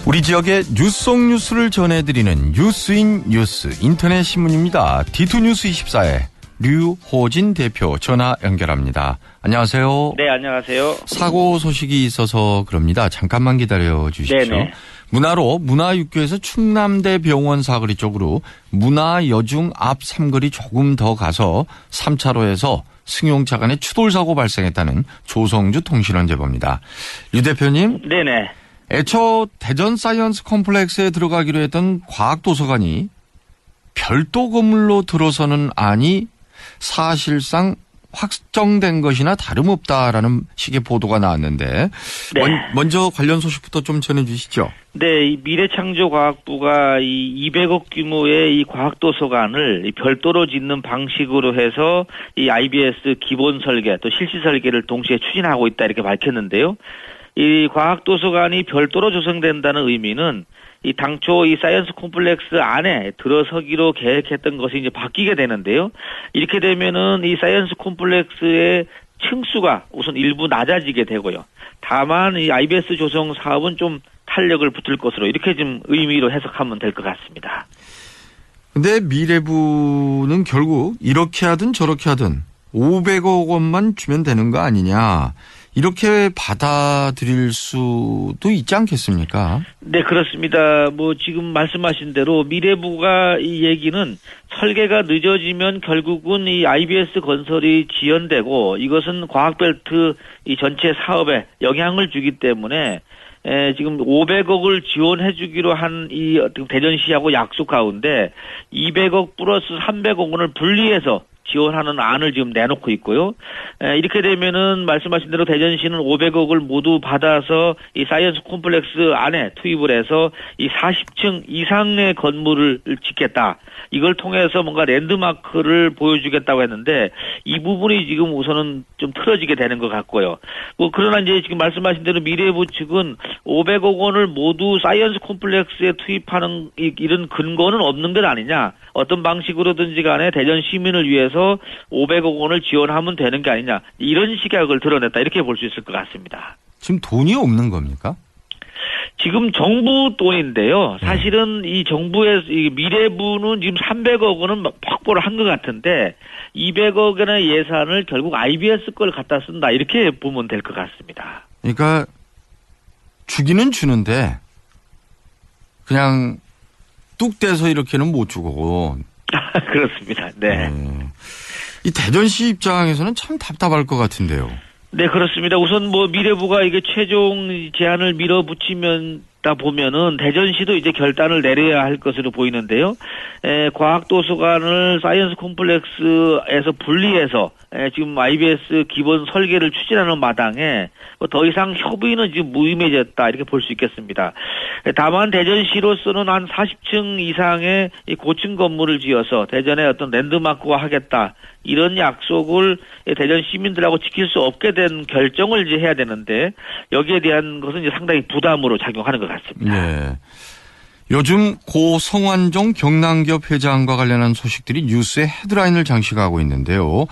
우리 지역의 뉴스 속 뉴스를 전해드리는 뉴스인 뉴스 인터넷 신문입니다. D2뉴스24의 류호진 대표 전화 연결합니다. 안녕하세요. 네, 안녕하세요. 사고 소식이 있어서 그럽니다. 잠깐만 기다려 주십시오. 네네. 문화로 문화육교에서 충남대 병원 사거리 쪽으로 문화여중 앞 삼거리 조금 더 가서 3차로에서 승용차 간의 추돌사고 발생했다는 조성주 통신원 제보입니다. 류 대표님. 네네. 애초 대전 사이언스 컴플렉스에 들어가기로 했던 과학도서관이 별도 건물로 들어서는 안이 사실상 확정된 것이나 다름없다라는 식의 보도가 나왔는데 네. 먼저 관련 소식부터 좀 전해주시죠. 네, 이 미래창조과학부가 이 200억 규모의 이 과학도서관을 별도로 짓는 방식으로 해서 이 IBS 기본 설계 또 실시 설계를 동시에 추진하고 있다 이렇게 밝혔는데요. 이 과학도서관이 별도로 조성된다는 의미는 이 당초 이 사이언스 콤플렉스 안에 들어서기로 계획했던 것이 이제 바뀌게 되는데요. 이렇게 되면은 이 사이언스 콤플렉스의 층수가 우선 일부 낮아지게 되고요. 다만 이 IBS 조성 사업은 좀 탄력을 붙을 것으로 이렇게 좀 의미로 해석하면 될 것 같습니다. 근데 미래부는 결국 이렇게 하든 저렇게 하든 500억 원만 주면 되는 거 아니냐. 이렇게 받아들일 수도 있지 않겠습니까? 네, 그렇습니다. 뭐 지금 말씀하신 대로 미래부가 이 얘기는 설계가 늦어지면 결국은 이 IBS 건설이 지연되고 이것은 과학벨트 이 전체 사업에 영향을 주기 때문에 지금 500억을 지원해 주기로 한 이 대전시하고 약속 가운데 200억 플러스 300억 원을 분리해서 지원하는 안을 지금 내놓고 있고요. 이렇게 되면은 말씀하신 대로 대전시는 500억을 모두 받아서 이 사이언스 콤플렉스 안에 투입을 해서 이 40층 이상의 건물을 짓겠다. 이걸 통해서 뭔가 랜드마크를 보여주겠다고 했는데 이 부분이 지금 우선은 좀 틀어지게 되는 것 같고요. 뭐 그러나 이제 지금 말씀하신 대로 미래부 측은 500억 원을 모두 사이언스 콤플렉스에 투입하는 이런 근거는 없는 것 아니냐. 어떤 방식으로든지 간에 대전 시민을 위해서 500억 원을 지원하면 되는 게 아니냐. 이런 시각을 드러냈다. 이렇게 볼 수 있을 것 같습니다. 지금 돈이 없는 겁니까? 지금 정부 돈인데요. 사실은 이 정부의 이 미래부는 지금 300억 원은 확보를 한 것 같은데 200억 원의 예산을 결국 IBS 걸 갖다 쓴다. 이렇게 보면 될 것 같습니다. 그러니까 주기는 주는데 그냥 뚝 떼서 이렇게는 못 주고. 그렇습니다. 네. 이 대전시 입장에서는 참 답답할 것 같은데요. 네, 그렇습니다. 우선 뭐 미래부가 이게 최종 제안을 밀어붙이다 보면은 대전시도 이제 결단을 내려야 할 것으로 보이는데요. 과학도서관을 사이언스 콤플렉스에서 분리해서 지금 IBS 기본 설계를 추진하는 마당에 더 이상 협의는 지금 무의미해졌다 이렇게 볼 수 있겠습니다. 다만 대전시로서는 한 40층 이상의 고층 건물을 지어서 대전에 어떤 랜드마크화 하겠다 이런 약속을 대전 시민들하고 지킬 수 없게 된 결정을 이제 해야 되는데 여기에 대한 것은 이제 상당히 부담으로 작용하는 것 같습니다. 네. 요즘 고 성완종 경남기업 회장과 관련한 소식들이 뉴스의 헤드라인을 장식하고 있는데요.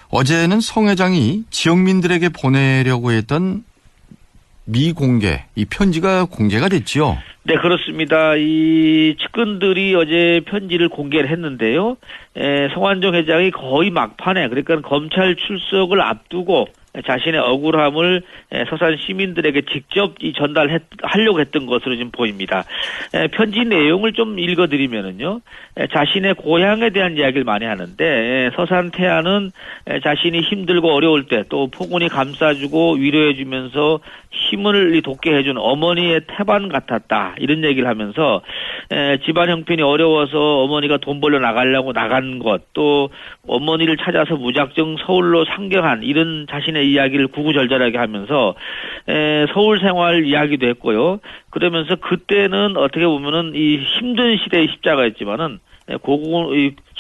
어제는 성 회장이 지역민들에게 보내려고 했던 미공개, 이 편지가 공개가 됐지요. 네, 그렇습니다. 이 측근들이 어제 편지를 공개를 했는데요. 성완종 회장이 거의 막판에 그러니까 검찰 출석을 앞두고 자신의 억울함을 서산 시민들에게 직접 전달하려고 했던 것으로 지금 보입니다. 편지 내용을 좀 읽어드리면은요, 자신의 고향에 대한 이야기를 많이 하는데 서산 태안은 자신이 힘들고 어려울 때 또 포근히 감싸주고 위로해주면서 힘을 돋게 해준 어머니의 태반 같았다 이런 얘기를 하면서 집안 형편이 어려워서 어머니가 돈 벌러 나가려고 나간 것 또 어머니를 찾아서 무작정 서울로 상경한 이런 자신의 이야기를 구구절절하게 하면서 서울 생활 이야기도 했고요. 그러면서 그때는 어떻게 보면은 이 힘든 시대의 십자가였지만은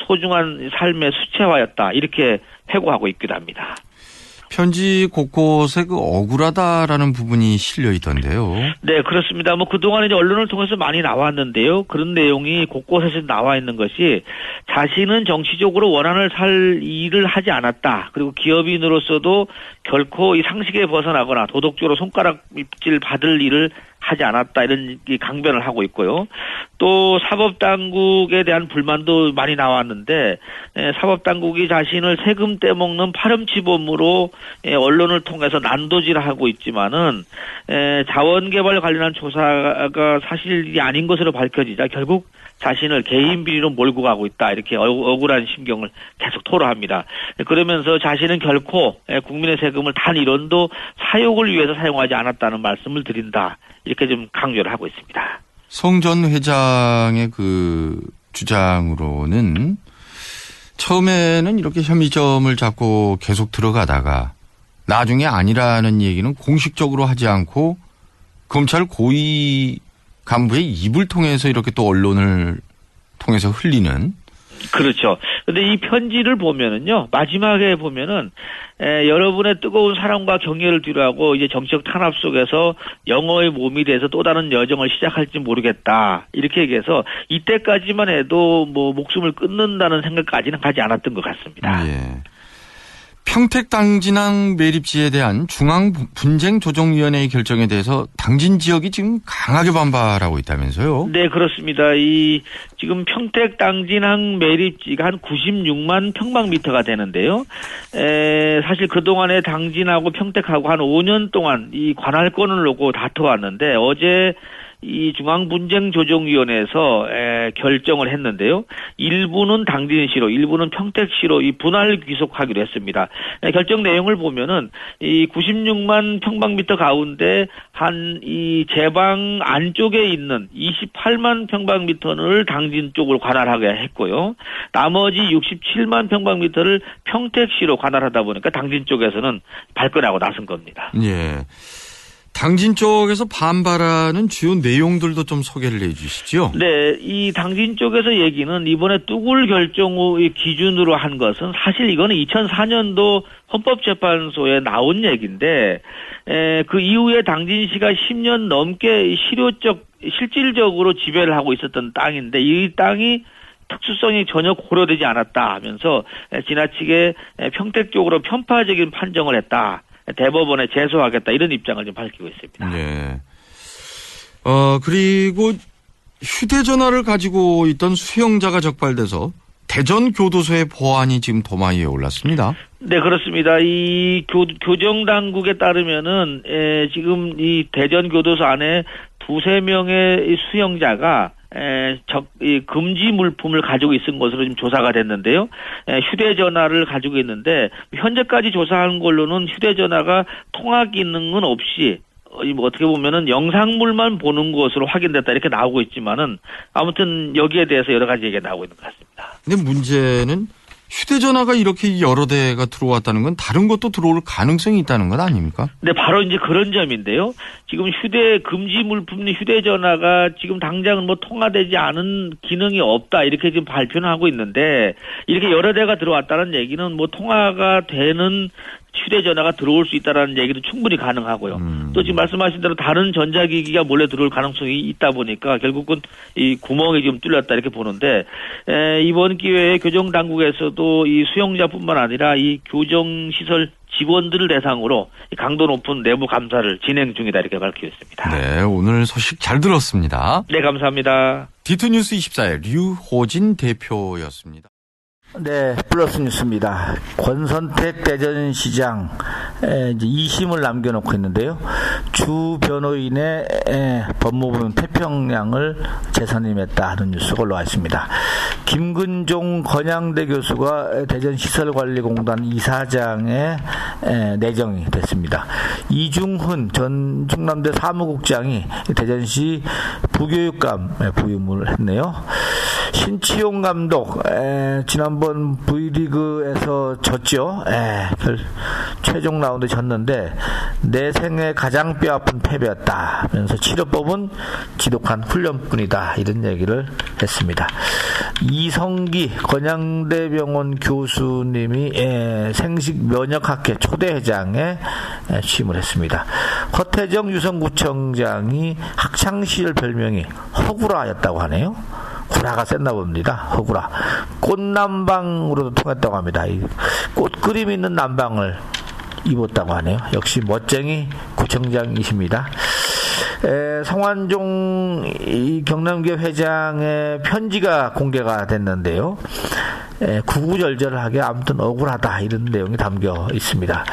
소중한 삶의 수채화였다 이렇게 회고하고 있기도 합니다. 편지 곳곳에 그 억울하다라는 부분이 실려 있던데요. 네, 그렇습니다. 뭐 그동안 이제 언론을 통해서 많이 나왔는데요. 그런 내용이 곳곳에서 나와 있는 것이 자신은 정치적으로 원한을 살 일을 하지 않았다. 그리고 기업인으로서도 결코 이 상식에 벗어나거나 도덕적으로 손가락질 받을 일을 하지 않았다 이런 강변을 하고 있고요. 또 사법당국에 대한 불만도 많이 나왔는데 사법당국이 자신을 세금 떼먹는 파렴치범으로 언론을 통해서 난도질하고 있지만은 자원개발 관련한 조사가 사실이 아닌 것으로 밝혀지자 결국 자신을 개인 비리로 몰고 가고 있다 이렇게 억울한 심경을 계속 토로합니다. 그러면서 자신은 결코 국민의 세금을 단 1원도 사욕을 위해서 사용하지 않았다는 말씀을 드린다 이렇게 좀 강조를 하고 있습니다. 성 전 회장의 그 주장으로는 처음에는 이렇게 혐의점을 잡고 계속 들어가다가 나중에 아니라는 얘기는 공식적으로 하지 않고 검찰 고위 간부의 입을 통해서 이렇게 또 언론을 통해서 흘리는. 그렇죠. 근데 이 편지를 보면은요, 마지막에 보면은, 여러분의 뜨거운 사랑과 격려를 뒤로하고 이제 정치적 탄압 속에서 영어의 몸이 돼서 또 다른 여정을 시작할지 모르겠다. 이렇게 얘기해서 이때까지만 해도 뭐 목숨을 끊는다는 생각까지는 가지 않았던 것 같습니다. 예. 평택 당진항 매립지에 대한 중앙분쟁조정위원회의 결정에 대해서 당진 지역이 지금 강하게 반발하고 있다면서요? 네, 그렇습니다. 지금 평택 당진항 매립지가 한 96만 평방미터가 되는데요. 사실 그동안에 당진하고 평택하고 한 5년 동안 이 관할권을 놓고 다퉈왔는데 어제 이 중앙분쟁조정위원회에서 결정을 했는데요. 일부는 당진시로, 일부는 평택시로 이 분할 귀속하기로 했습니다. 결정 내용을 보면은 이 96만 평방미터 가운데 한 이 제방 안쪽에 있는 28만 평방미터를 당진 쪽으로 관할하게 했고요. 나머지 67만 평방미터를 평택시로 관할하다 보니까 당진 쪽에서는 발끈하고 나선 겁니다. 예. 당진 쪽에서 반발하는 주요 내용들도 좀 소개를 해 주시죠. 네, 이 당진 쪽에서 얘기는 이번에 뚜굴 결정 후 기준으로 한 것은 사실 이거는 2004년도 헌법재판소에 나온 얘기인데 그 이후에 당진시가 10년 넘게 실질적으로 지배를 하고 있었던 땅인데 이 땅이 특수성이 전혀 고려되지 않았다 하면서 지나치게 평택 쪽으로 편파적인 판정을 했다. 대법원에 제소하겠다 이런 입장을 좀 밝히고 있습니다. 네. 그리고 휴대전화를 가지고 있던 수용자가 적발돼서 대전 교도소의 보안이 지금 도마 위에 올랐습니다. 네, 그렇습니다. 이 교정 당국에 따르면은 지금 이 대전 교도소 안에 2-3명의 수용자가 금지 물품을 가지고 있은 것으로 지금 조사가 됐는데요. 휴대전화를 가지고 있는데 현재까지 조사한 걸로는 휴대전화가 통화 기능은 없이 어떻게 보면은 영상물만 보는 것으로 확인됐다 이렇게 나오고 있지만은 아무튼 여기에 대해서 여러 가지 얘기가 나오고 있는 것 같습니다. 근데 문제는 휴대전화가 이렇게 여러 대가 들어왔다는 건 다른 것도 들어올 가능성이 있다는 것 아닙니까? 네, 바로 이제 그런 점인데요. 지금 금지 물품 휴대전화가 지금 당장은 뭐 통화되지 않은 기능이 없다 이렇게 지금 발표는 하고 있는데 이렇게 여러 대가 들어왔다는 얘기는 뭐 통화가 되는 휴대전화가 들어올 수 있다는 얘기도 충분히 가능하고요. 또 지금 말씀하신 대로 다른 전자기기가 몰래 들어올 가능성이 있다 보니까 결국은 이 구멍이 지금 뚫렸다 이렇게 보는데 이번 기회에 교정당국에서도 이 수용자뿐만 아니라 이 교정시설 직원들을 대상으로 강도 높은 내부 감사를 진행 중이다 이렇게 밝혔습니다. 네, 오늘 소식 잘 들었습니다. 네, 감사합니다. 디투뉴스 24의 류호진 대표였습니다. 네, 플러스 뉴스입니다. 권선택 대전시장 이제 2심을 남겨놓고 있는데요. 주 변호인의 법무부 태평양을 재선임했다 하는 뉴스가 올라와 있습니다. 김근종 건양대 교수가 대전시설관리공단 이사장에 내정이 됐습니다. 이중훈 전 충남대 사무국장이 대전시 부교육감 부임을 했네요. 신치용 감독 지난번 V리그에서 졌죠. 최종 라운드 졌는데 내 생애 가장 뼈아픈 패배였다 하면서 치료법은 지독한 훈련뿐이다 이런 얘기를 했습니다. 이성기 건양대병원 교수님이 생식 면역학회 초대회장에 취임을 했습니다. 허태정 유성구청장이 학창시절 별명이 허구라였다고 하네요. 구라가 셌나 봅니다. 허구라. 꽃남방으로도 통했다고 합니다. 꽃 그림 있는 남방을 입었다고 하네요. 역시 멋쟁이 구청장이십니다. 성완종 이 경남기업 회장의 편지가 공개가 됐는데요. 구구절절하게 아무튼 억울하다 이런 내용이 담겨 있습니다.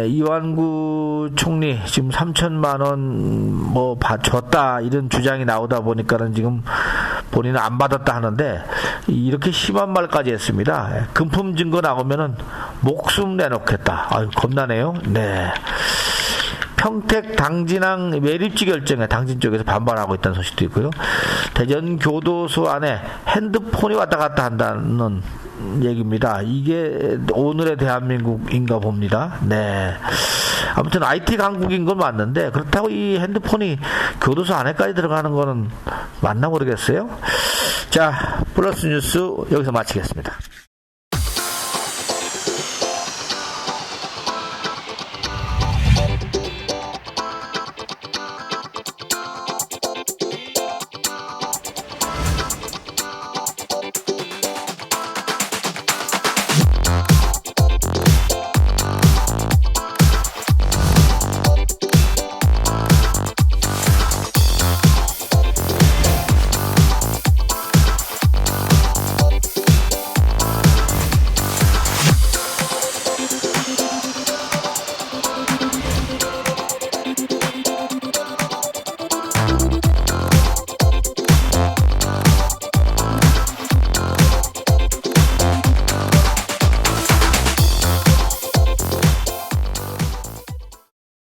이완구 총리 지금 3천만 원 뭐 줬다 이런 주장이 나오다 보니까는 지금 본인은 안 받았다 하는데 이렇게 심한 말까지 했습니다. 금품 증거 나오면은 목숨 내놓겠다. 아유 겁나네요. 네. 평택 당진항 매립지 결정에 당진 쪽에서 반발하고 있다는 소식도 있고요. 대전 교도소 안에 핸드폰이 왔다 갔다 한다는 얘기입니다. 이게 오늘의 대한민국인가 봅니다. 네. 아무튼 IT 강국인 건 맞는데 그렇다고 이 핸드폰이 교도소 안에까지 들어가는 거는 맞나 모르겠어요. 자, 플러스 뉴스 여기서 마치겠습니다.